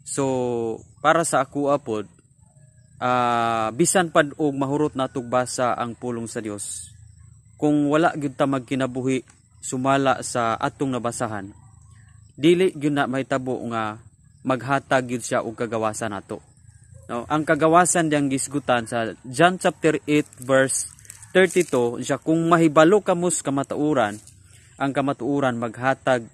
So para sa ako pod, bisan pad og mahurot natog basa ang pulong sa Dios, kung wala gyud ta magkinabuhi sumala sa atong nabasahan, dili gyud na mahitabo nga maghatag gyud siya og kagawasan nato. No, ang kagawasan diyang gisgutan sa John chapter 8 verse 32 siya, kung mahibalo kamos kamatuoran, ang kamatuoran maghatag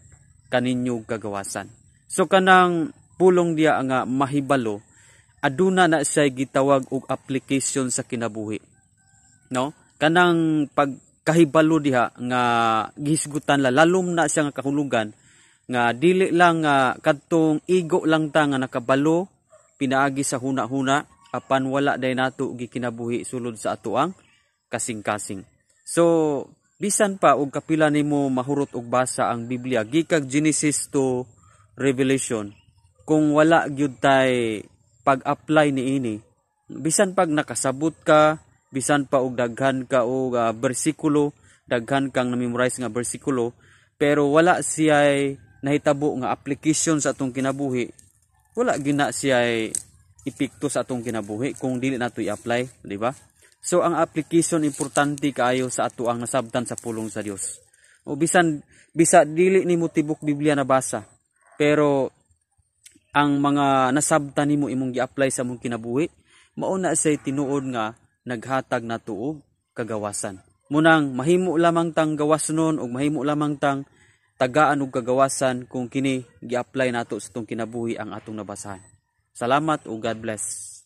kaninyo kagawasan. So kanang pulong diya nga mahibalo, aduna na siya gitawag og application sa kinabuhi. No? Kanang pagkahibalo diha nga gisgutan lalom na siya nga kahulugan nga dili lang kadtong igo lang ta nga nakabalo pinaagi sa huna-huna apan wala day nato gikinabuhi sulod sa atoang kasing-kasing. So bisan pa og kapila nimo mahurot og basa ang Biblia gikag Genesis to Revelation, kung wala gyud tay pag-apply niini, bisan pag nakasabot ka, bisan pa og daghan ka og bersikulo, daghan kang na-memorize nga bersikulo, pero wala siya'y nahitabo nga application sa atong kinabuhi, wala gyud na siya'y epekto sa atong kinabuhi kung dili nato i-apply, di ba? So ang application importante kaayo sa ato ang nasabtan sa pulong sa Dios. O bisan dili nimo tibok Biblia na basa, pero ang mga nasabtan nimo imong gi-apply sa imong kinabuhi, mao na say tinuod nga naghatag nato og kagawasan. Munang mahimo lamang tang gawasnon og mahimo lamang tang tagaan og kagawasan kung kini gi-apply nato sa atong kinabuhi ang atong nabasahan. Salamat ug God bless.